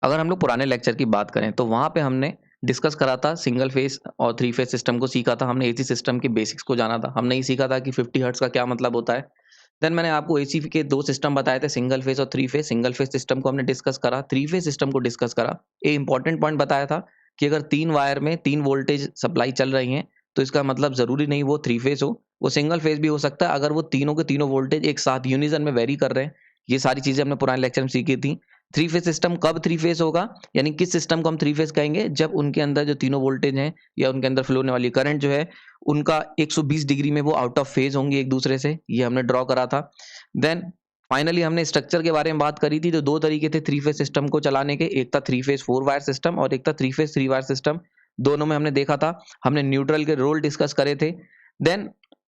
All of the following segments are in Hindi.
अगर हम लोग पुराने लेक्चर की बात करें तो वहाँ पे हमने डिस्कस करा था सिंगल फेज और थ्री फेज सिस्टम को सीखा था। हमने एसी सिस्टम के बेसिक्स को जाना था। हमने ये सीखा था कि 50 हर्ट्ज का क्या मतलब होता है। देन मैंने आपको एसी के 2 सिस्टम बताए थे, सिंगल फेज और three phase. Single phase system को हमने डिस्कस करा, थ्री फेज सिस्टम को डिस्कस करा। एक इंपॉर्टेंट पॉइंट बताया था कि अगर 3 वायर में 3 वोल्टेज सप्लाई चल रही हैं, तो इसका मतलब ज़रूरी नहीं वो थ्री फेज हो, वो सिंगल फेज भी हो सकता है अगर वो तीनों के तीनों वोल्टेज एक साथ यूनिज़न में वेरी कर रहे हैं। ये सारी चीज़ें हमने पुराने लेक्चर में सीखी थी। थ्री फेज सिस्टम कब थ्री फेज होगा, यानी किस सिस्टम को हम थ्री फेज कहेंगे, जब उनके अंदर जो तीनों वोल्टेज हैं या उनके अंदर फ्लो होने वाली करंट जो है, उनका 120 डिग्री में वो आउट ऑफ फेज होंगे एक दूसरे से। ये हमने ड्रॉ करा था। देन फाइनली हमने स्ट्रक्चर के बारे में बात करी थी। तो 2 तरीके थे थ्री फेज सिस्टम को चलाने के, एक था थ्री फेज 4 वायर सिस्टम और एक था थ्री फेज 3 वायर सिस्टम। दोनों में हमने देखा था, हमने न्यूट्रल के रोल डिस्कस करे थे। देन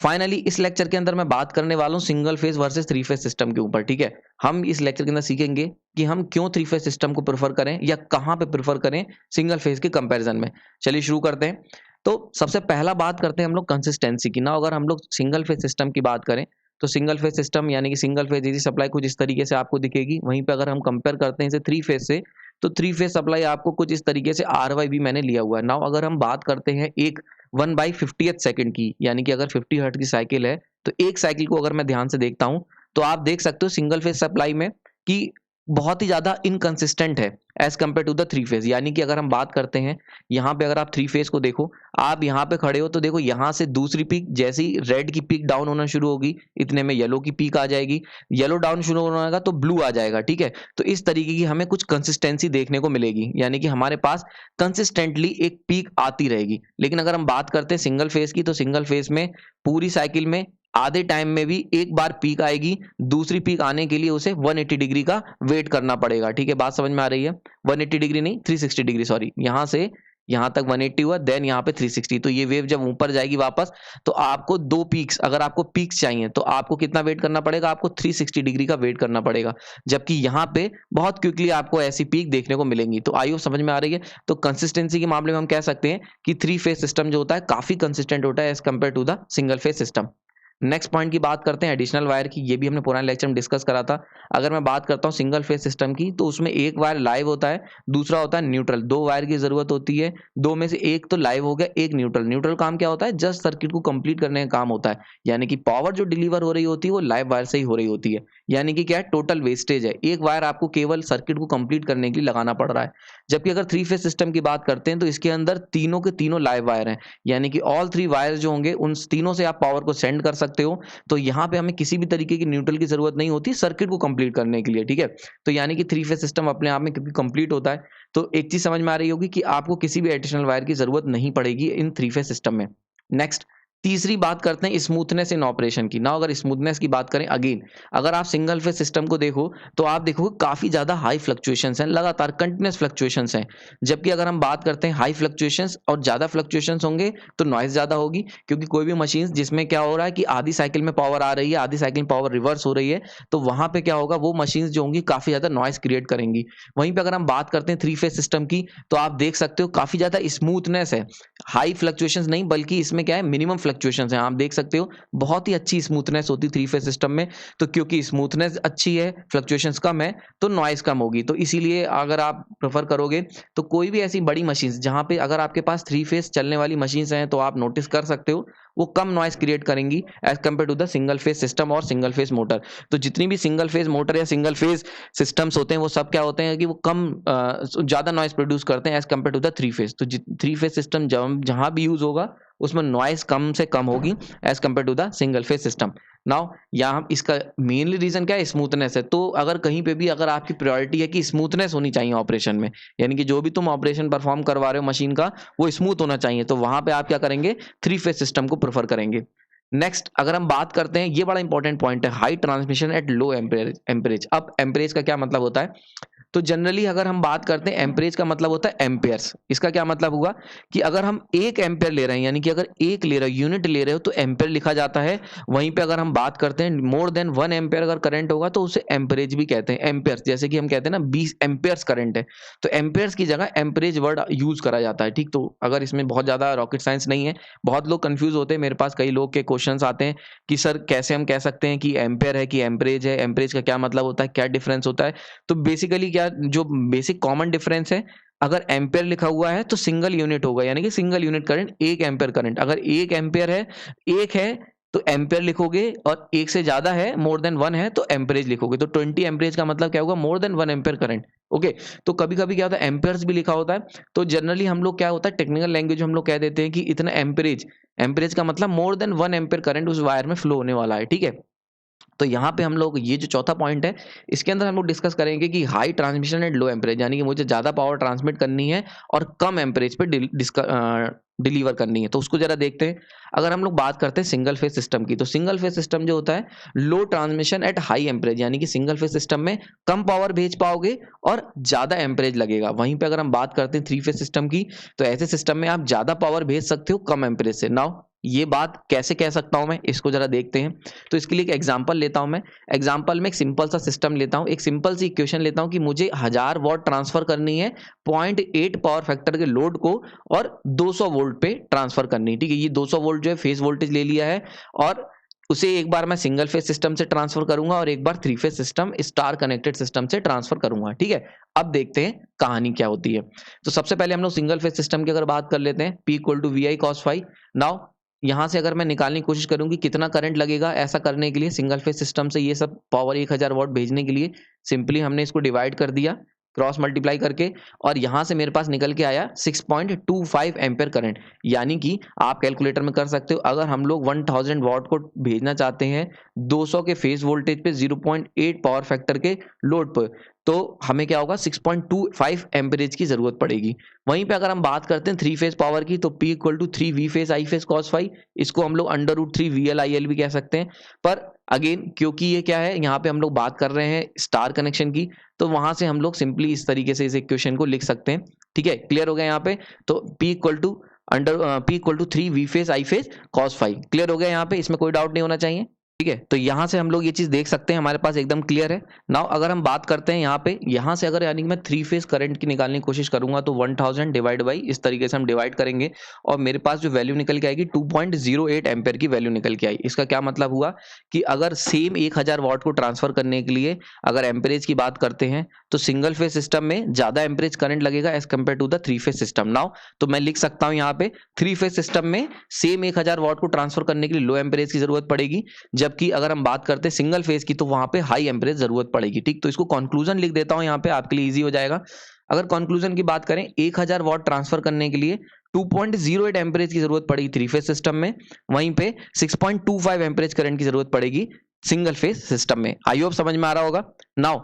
फाइनली इस लेक्चर के अंदर मैं बात करने वाला हूँ single phase versus three phase system के ऊपर, ठीक है। हम इस लेक्चर के अंदर सीखेंगे कि हम क्यों थ्री फेज सिस्टम को प्रेफर करें या कहाँ पे प्रेफर करें सिंगल फेज के कंपैरिजन में। चलिए शुरू करते हैं। तो सबसे पहला बात करते हैं हम लोग कंसिस्टेंसी की ना। अगर हम लोग सिंगल फेज सिस्टम की बात करें तो सिंगल फेज सिस्टम यानी कि सिंगल फेज एसी सप्लाई कुछ इस तरीके से आपको दिखेगी। वहीं पे अगर हम कंपेयर करते हैं इसे थ्री फेज से, तो थ्री फेज सप्लाई आपको कुछ इस तरीके से RY मैंने लिया हुआ है। नाउ अगर हम बात करते हैं एक 1/50th सेकंड की, यानी कि अगर 50 हर्ट्ज की साइकिल है तो एक साइकिल को अगर मैं ध्यान से देखता हूं तो आप देख सकते हो सिंगल फेज सप्लाई में कि बहुत ही ज्यादा इनकंसिस्टेंट है as compare to the three phase. यानी कि अगर हम बात करते हैं यहाँ पे, अगर आप थ्री फेज को देखो, आप यहाँ पे खड़े हो तो देखो यहाँ से दूसरी पीक जैसी रेड की पीक डाउन होना शुरू होगी, इतने में येलो की पीक आ जाएगी, येलो डाउन शुरू होना होगा तो ब्लू आ जाएगा, ठीक है। तो इस तरीके की हमें कुछ कंसिस्टेंसी देखने को मिलेगी, यानी कि हमारे पास कंसिस्टेंटली एक पीक आती रहेगी। लेकिन अगर हम बात करते हैं सिंगल फेज की, तो सिंगल फेज में पूरी साइकिल में आधे टाइम में भी एक बार पीक आएगी, दूसरी पीक आने के लिए उसे 180 डिग्री का वेट करना पड़ेगा, ठीक है। बात समझ में आ रही है? 180 डिग्री नहीं, 360 डिग्री, सॉरी। यहाँ से यहाँ तक 180 हुआ, देन यहाँ पे 360। तो ये वेव जब ऊपर जाएगी वापस, तो आपको दो पीक्स, अगर आपको पीक्स चाहिए तो आपको कितना वेट करना पड़ेगा? आपको 360 डिग्री का वेट करना पड़ेगा। जबकि यहाँ पे बहुत क्विकली आपको ऐसी पीक देखने को मिलेंगी। तो आई होप समझ में आ रही है। तो कंसिस्टेंसी के मामले में हम कह सकते हैं कि थ्री फेज सिस्टम जो होता है काफी कंसिस्टेंट होता है as compare to the single phase system. Next point की बात करते हैं एडिशनल वायर की। ये भी हमने पुराने लेक्चर में डिस्कस करा था। अगर मैं बात करता हूँ सिंगल फेज सिस्टम की, तो उसमें एक वायर लाइव होता है, दूसरा होता है न्यूट्रल। दो वायर की जरूरत होती है, दो में से एक तो लाइव हो गया, एक न्यूट्रल। न्यूट्रल काम क्या होता है? जस्ट सर्किट को कंप्लीट करने का काम होता है। यानी कि पावर जो डिलीवर हो रही होती है वो लाइव वायर से ही हो रही होती है। यानी कि क्या है? टोटल वेस्टेज है, एक वायर आपको केवल सर्किट को कंप्लीट करने के लिए लगाना पड़ रहा है। जबकि अगर थ्री फेज सिस्टम की बात करते हैं तो इसके अंदर तीनों के तीनों लाइव वायर हैं, यानी कि ऑल थ्री वायर जो होंगे उन तीनों से आप पावर को सेंड कर सकते हो। तो यहाँ पे हमें किसी भी तरीके की न्यूट्रल की जरूरत नहीं होती सर्किट को कंप्लीट करने के लिए, ठीक है। तो यानी कि थ्री फेज सिस्टम अपने आप में क्योंकि कंप्लीट होता है, तो एक चीज समझ में आ रही होगी कि आपको किसी भी एडिशनल वायर की जरूरत नहीं पड़ेगी इन थ्री फेज सिस्टम में। नेक्स्ट, तीसरी बात करते हैं स्मूथनेस इन ऑपरेशन की। ना अगर स्मूथनेस की बात करें, अगेन अगर आप सिंगल फेज सिस्टम को देखो तो आप देखोगे काफी ज्यादा हाई फ्लक्चुएशंस हैं, लगातार कंटिन्यूस फ्लक्चुएशंस हैं। जबकि अगर हम बात करते हैं हाई फ्लक्चुएशंस और ज्यादा फ्लक्चुएशंस होंगे तो नॉइज ज्यादा होगी, क्योंकि कोई भी मशीन जिसमें क्या हो रहा है कि आधी साइकिल में पावर आ रही है, आधी साइकिल में पावर रिवर्स हो रही है, तो वहां पे क्या होगा, वो मशीन जो होंगी काफी ज्यादा नॉइज क्रिएट करेंगी। वहीं पे अगर हम बात करते हैं थ्री फेज सिस्टम की, तो आप देख सकते हो काफी ज्यादा स्मूथनेस है, हाई फ्लक्चुएशंस नहीं, बल्कि इसमें क्या है, मिनिमम फ्लक्चुएशंस है। आप देख सकते हो बहुत ही अच्छी स्मूथनेस होती है थ्री फेज सिस्टम में। तो क्योंकि स्मूथनेस अच्छी है, फ्लक्चुएशंस कम है, तो नॉइज कम होगी। तो इसीलिए अगर आप प्रेफर करोगे तो कोई भी ऐसी बड़ी मशीन जहां पे अगर आपके पास थ्री फेज चलने वाली मशीन हैं, तो आप नोटिस कर सकते हो वो कम नॉइज क्रिएट करेंगी as compare to the single phase system और सिंगल फेज मोटर। तो जितनी भी सिंगल फेज मोटर या सिंगल फेज सिस्टम्स होते हैं वो सब क्या होते हैं कि वो कम ज्यादा नॉइज प्रोड्यूस करते हैं as compare to the three phase. तो थ्री फेज सिस्टम जहां भी यूज होगा उसमें नॉइज कम से कम होगी as compare to the single phase system. Now यहाँ इसका मेनली रीजन क्या है? स्मूथनेस है। तो अगर कहीं पे भी अगर आपकी प्रायोरिटी है कि स्मूथनेस होनी चाहिए ऑपरेशन में, यानी कि जो भी तुम ऑपरेशन परफॉर्म करवा रहे हो मशीन का वो स्मूथ होना चाहिए, तो वहां पे आप क्या करेंगे? थ्री फेज सिस्टम को प्रेफर करेंगे। नेक्स्ट अगर हम बात करते हैं, ये बड़ा इंपॉर्टेंट पॉइंट है, high transmission at low amperage. अब एम्परेज का क्या मतलब होता है? तो जनरली अगर हम बात करते हैं, एम्परेज का मतलब होता है एम्पेयर्स। इसका क्या मतलब हुआ कि अगर हम एक एम्पेयर ले रहे हैं, यानी कि अगर एक ले रहे हो, यूनिट ले रहे हो, तो एम्पेयर लिखा जाता है। वहीं पे अगर हम बात करते हैं मोर देन 1 एम्पेयर अगर करंट होगा तो उसे एम्परेज भी कहते हैं, एम्पेयर्स। जैसे कि हम कहते हैं ना 20 एम्पेयर्स करंट है, तो एम्पेयर्स की जगह एम्परेज वर्ड यूज करा जाता है, ठीक। तो अगर इसमें बहुत ज्यादा रॉकेट साइंस नहीं है, बहुत लोग कंफ्यूज होते हैं, मेरे पास कई लोग के क्वेश्चंस आते हैं कि सर कैसे हम कह सकते हैं कि एम्पेयर है कि एम्परेज है, एम्परेज का क्या मतलब होता है, क्या डिफरेंस होता है। तो बेसिकली क्या क्या जो बेसिक कॉमन डिफरेंस है, अगर एम्पेयर लिखा हुआ है तो सिंगल यूनिट होगा, यानी कि single unit current 1 ampere current. अगर 1 एम्पेयर है, 1 है तो एम्पेयर लिखोगे, और 1 से ज्यादा है, मोर देन 1 है तो एम्परेज लिखोगे। तो 20 एम्परेज का मतलब क्या होगा, more than 1 ampere current. Okay, तो कभी कभी क्या होता है एम्पेयर्स भी लिखा होता है, तो जनरली हम लोग क्या होता है टेक्निकल लैंग्वेज हम लोग कह देते हैं कि इतना एम्परेज, एम्परेज का मतलब मोर देन 1 एम्पेयर करंट उस वायर में फ्लो होने वाला है, ठीक है। तो यहाँ पे हम लोग ये जो चौथा पॉइंट है, इसके अंदर हम लोग डिस्कस करेंगे कि high transmission and low amperage, यानी कि मुझे ज़्यादा पावर ट्रांसमिट करनी है और कम एम्परेज पे डिलीवर करनी है। तो उसको जरा देखते हैं। अगर हम लोग बात करते हैं सिंगल फेज सिस्टम की, तो सिंगल फेज सिस्टम जो होता है लो ट्रांसमिशन एट हाई एम्परेज, यानी कि सिंगल फेज सिस्टम में कम पावर भेज पाओगे और ज़्यादा एम्परेज लगेगा। वहीं पे अगर हम बात करते हैं थ्री फेज सिस्टम की, तो ऐसे सिस्टम में आप ज़्यादा पावर भेज सकते हो कम एम्परेज से। नाउ ये बात कैसे कह सकता हूं मैं, इसको जरा देखते हैं। तो इसके लिए एक एग्जांपल लेता हूं मैं। एग्जांपल में एक सिंपल सा सिस्टम लेता हूं, एक सिंपल सी इक्वेशन लेता हूं कि मुझे 1000 वॉट ट्रांसफर करनी है 0.8 पावर फैक्टर के लोड को, और 200 वोल्ट पे ट्रांसफर करनी है, ठीक है। ये 200 वोल्ट जो है फेज वोल्टेज ले लिया है, और उसे एक बार मैं सिंगल फेज सिस्टम से ट्रांसफर करूंगा और एक बार three phase system star connected system से ट्रांसफर करूंगा, ठीक है। अब देखते हैं कहानी क्या होती है। तो सबसे पहले हम लोग सिंगल फेज सिस्टम की अगर बात कर लेते हैं, P equal to V I cos phi. Now यहां से अगर मैं निकालने की कोशिश करूं कि कितना करंट लगेगा, ऐसा करने के लिए सिंगल फेज सिस्टम से ये सब पावर 1000 वॉट भेजने के लिए सिंपली हमने इसको डिवाइड कर दिया क्रॉस मल्टीप्लाई करके, और यहां से मेरे पास निकल के आया 6.25 एम्पेयर करंट। यानी कि आप कैलकुलेटर में कर सकते हो, अगर हम लोग 1000 वॉट को भेजना चाहते हैं 200 के फेज वोल्टेज पे 0.8 पावर फैक्टर के लोड पर, तो हमें क्या होगा 6.25 एम्परेज की जरूरत पड़ेगी। वहीं पे अगर हम बात करते हैं थ्री फेज पावर की, तो P equal to 3 V phase I phase cos phi, इसको हम लोग √3 VL/IL भी कह सकते हैं। पर अगेन क्योंकि ये क्या है, यहाँ पे हम लोग बात कर रहे हैं स्टार कनेक्शन की, तो वहां से हम लोग सिंपली इस तरीके से इस इक्वेशन को लिख सकते हैं, ठीक है। क्लियर हो गया यहाँ पे। तो P equal to 3 V phase I phase cos phi, clear हो गया यहाँ पे, इसमें कोई डाउट नहीं होना चाहिए, ठीक है। तो यहां से हम लोग ये चीज देख सकते हैं, हमारे पास एकदम क्लियर है। नाउ अगर हम बात करते हैं यहाँ पे, यहां से अगर यानी कि मैं थ्री फेज करंट की निकालने की कोशिश करूंगा, तो 1000 डिवाइड बाई, इस तरीके से हम डिवाइड करेंगे, और मेरे पास जो वैल्यू निकल के आएगी 2.08 एम्पेयर की वैल्यू निकल के आई। इसका क्या मतलब हुआ कि अगर सेम 1000 वॉट को ट्रांसफर करने के लिए अगर एम्परेज की बात करते हैं, तो सिंगल फेज सिस्टम में ज्यादा एम्परेज करंट लगेगा as compare to the three phase system. Now तो मैं लिख सकता हूं यहाँ पे थ्री फेज सिस्टम में सेम 1000 वॉट को ट्रांसफर करने के लिए लो एम्परेज की जरूरत पड़ेगी, जबकि अगर हम बात करते हैं सिंगल फेज की, तो वहां पे हाई एम्परेज जरूरत पड़ेगी, ठीक। तो इसको कंक्लूजन लिख देता हूं यहाँ पे, आपके लिए इजी हो जाएगा। अगर कंक्लूजन की बात करें, 1000 वॉट ट्रांसफर करने के लिए 2.08 एम्परेज की जरूरत पड़ेगी थ्री फेज सिस्टम में, वहीं पे 6.25 एम्परेज करंट की जरूरत पड़ेगी सिंगल फेज सिस्टम में। आई होप समझ में आ रहा होगा। नाउ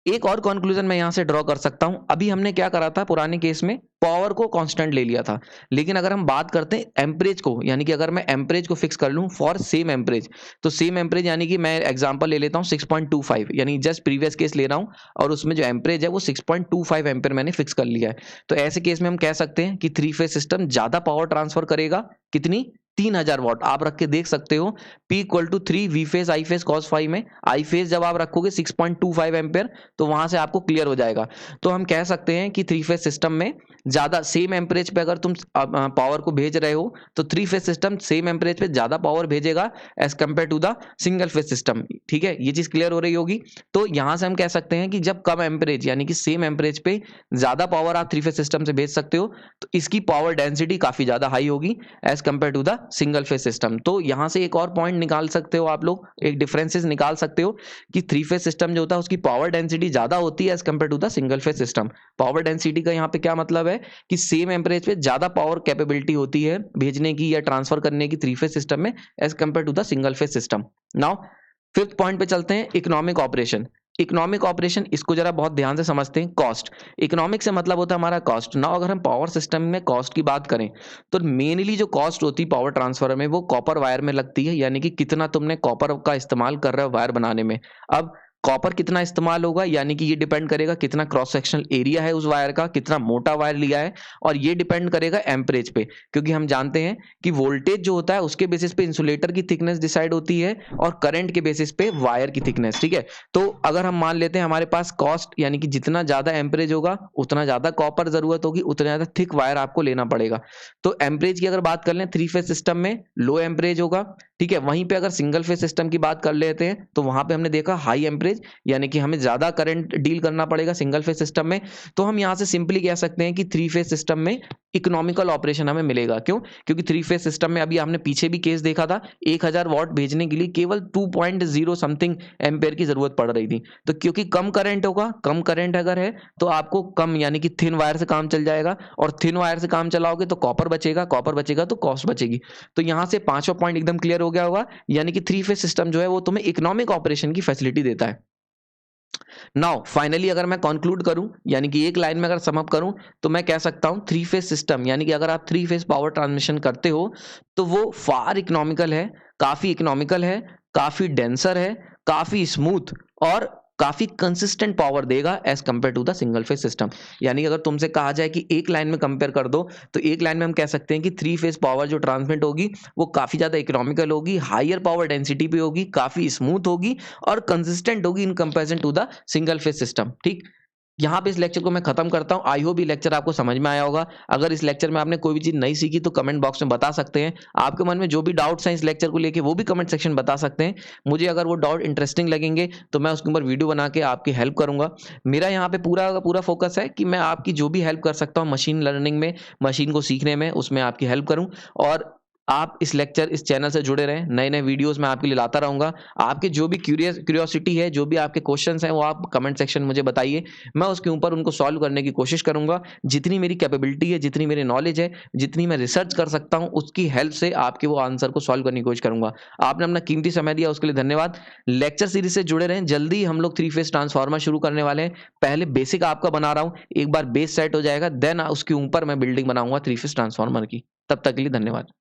एक और कंक्लूजन मैं यहां से ड्रॉ कर सकता हूं। अभी हमने क्या करा था पुराने केस में, पावर को कांस्टेंट ले लिया था, लेकिन अगर हम बात करते हैं एम्परेज को, यानी कि अगर मैं एम्परेज को फिक्स कर लूं फॉर सेम एम्परेज, तो सेम एम्परेज यानी कि मैं एग्जांपल ले लेता हूं 6.25, यानी जस्ट प्रीवियस केस ले रहा हूं, और उसमें जो एम्परेज है वो 6.25 एम्पेयर मैंने फिक्स कर लिया है। तो ऐसे केस में हम कह सकते हैं कि थ्री फेज सिस्टम ज्यादा पावर ट्रांसफर करेगा, कितनी, 3000 वॉट। आप रख के देख सकते हो, P equal to 3 V phase I phase cos phi में, आई फेज जब आप रखोगे 6.25 एम्पेयर, तो वहां से आपको क्लियर हो जाएगा। तो हम कह सकते हैं कि थ्री फेज सिस्टम में ज्यादा सेम एम्परेज पे अगर तुम पावर को भेज रहे हो, तो three phase system same amperage पे ज्यादा पावर भेजेगा as compare to the single phase system, ठीक है। ये चीज क्लियर हो रही होगी। तो यहां से हम कह सकते हैं कि जब कम एम्परेज यानी कि सेम एम्परेज पे ज्यादा पावर आप थ्री फेज सिस्टम से भेज सकते हो, तो इसकी पावर डेंसिटी काफी ज्यादा हाई होगी as compare to the single phase system. तो यहां से एक और पॉइंट निकाल सकते हो आप लोग, एक डिफरेंसेस निकाल सकते हो कि थ्री फेज सिस्टम जो होता है उसकी पावर डेंसिटी ज्यादा होती है as compare to the single phase system. Power density का यहाँ पे क्या मतलब है कि सेम एम्परेज पे ज्यादा पावर कैपेबिलिटी होती है भेजने की या ट्रांसफर करने की थ्री फेज सिस्टम में as compare to the single phase system. Now fifth point पे चलते हैं, इकोनॉमिक ऑपरेशन। इकोनॉमिक ऑपरेशन, इसको जरा बहुत ध्यान से समझते हैं। कॉस्ट, इकोनॉमिक से मतलब होता है हमारा कॉस्ट। नाउ अगर हम पावर सिस्टम में कॉस्ट की बात करें, तो मेनली जो कॉस्ट होती है पावर ट्रांसफर में, वो कॉपर वायर में लगती है, यानी कि कितना तुमने कॉपर का इस्तेमाल कर रहे हो वायर बनाने में। अब कॉपर कितना इस्तेमाल होगा, यानी कि ये डिपेंड करेगा कितना क्रॉस सेक्शनल एरिया है उस वायर का, कितना मोटा वायर लिया है, और ये डिपेंड करेगा एम्परेज पे, क्योंकि हम जानते हैं कि वोल्टेज जो होता है उसके बेसिस पे इंसुलेटर की थिकनेस डिसाइड होती है, और करंट के बेसिस पे वायर की थिकनेस, ठीक है। तो अगर हम मान लेते हैं हमारे पास कॉस्ट, यानी कि जितना ज्यादा एम्परेज होगा उतना ज्यादा कॉपर जरूरत होगी, उतना ज्यादा थिक वायर आपको लेना पड़ेगा। तो एम्परेज की अगर बात कर लें, थ्री फेज सिस्टम में लो एम्परेज होगा, ठीक है। वहीं पे अगर सिंगल फेज सिस्टम की बात कर लेते हैं, तो वहां पे हमने देखा हाई एम्परेज वोल्टेज, यानी कि हमें ज़्यादा करंट डील करना पड़ेगा सिंगल फेज सिस्टम में। तो हम यहाँ से सिंपली कह सकते हैं कि 3 फेज सिस्टम में इकोनॉमिकल ऑपरेशन हमें मिलेगा। क्यों? क्योंकि 3 फेज सिस्टम में अभी हमने पीछे भी केस देखा था, 1000 वॉट भेजने के लिए केवल 2.0 समथिंग एम्पेयर की ज़रूरत पड़ रही थी। तो क्योंकि कम करंट होगा, कम करंट अगर है तो आपको कम यानी कि थिन वायर से काम चल जाएगा, और थिन वायर से काम चलाओगे तो कॉपर बचेगा तो कॉस्ट बचेगी। तो यहाँ से पाँचों पॉइंट एकदम क्लियर हो गया होगा, यानी कि 3 फेज सिस्टम जो है वो तुम्हें इकोनॉमिक ऑपरेशन की फैसिलिटी देता है। नाउ फाइनली अगर मैं कंक्लूड करूं, यानी कि एक लाइन में अगर सम अप करूं, तो मैं कह सकता हूं 3 फेज सिस्टम, यानी कि अगर आप 3 फेज पावर ट्रांसमिशन करते हो तो वो फार इकोनॉमिकल है, काफ़ी इकोनॉमिकल है, काफ़ी डेंसर है, काफ़ी स्मूथ और काफ़ी कंसिस्टेंट पावर देगा as compare to the single phase system. यानी कि अगर तुमसे कहा जाए कि एक लाइन में कंपेयर कर दो, तो एक लाइन में हम कह सकते हैं कि 3 फेज पावर जो ट्रांसमिट होगी वो काफ़ी ज़्यादा इकोनॉमिकल होगी, हायर पावर डेंसिटी पे होगी, काफ़ी स्मूथ होगी और कंसिस्टेंट होगी in comparison to the single phase system. ठीक, यहाँ पे इस लेक्चर को मैं खत्म करता हूँ। आई होप ये लेक्चर आपको समझ में आया होगा। अगर इस लेक्चर में आपने कोई भी चीज़ नहीं सीखी तो कमेंट बॉक्स में बता सकते हैं। आपके मन में जो भी डाउट्स हैं इस लेक्चर को लेके वो भी कमेंट सेक्शन बता सकते हैं। मुझे अगर वो डाउट इंटरेस्टिंग लगेंगे तो मैं उसके ऊपर वीडियो बना के आपकी हेल्प करूंगा। मेरा यहाँ पे पूरा का पूरा फोकस है कि मैं आपकी जो भी हेल्प कर सकता हूँ मशीन लर्निंग में, मशीन को सीखने में, उसमें आपकी हेल्प करूँ। और आप इस चैनल से जुड़े रहें, नए नए वीडियोस मैं आपके लिए लाता रहूँगा। आपके जो भी क्यूरियोसिटी है, जो भी आपके क्वेश्चंस हैं वो आप कमेंट सेक्शन मुझे बताइए, मैं उसके ऊपर उनको सॉल्व करने की कोशिश करूँगा। जितनी मेरी कैपेबिलिटी है, जितनी मेरी नॉलेज है, जितनी मैं रिसर्च कर सकता हूँ, उसकी हेल्प से आपके वो आंसर को सॉल्व करने की कोशिश करूँगा। आपने अपना कीमती समय दिया उसके लिए धन्यवाद। लेक्चर सीरीज से जुड़े रहें, जल्दी हम लोग 3 फेज ट्रांसफार्मर शुरू करने वाले हैं। पहले बेसिक आपका बना रहा हूँ, एक बार बेस सेट हो जाएगा देन उसके ऊपर मैं बिल्डिंग बनाऊंगा 3 फेज ट्रांसफार्मर की। तब तक के लिए धन्यवाद।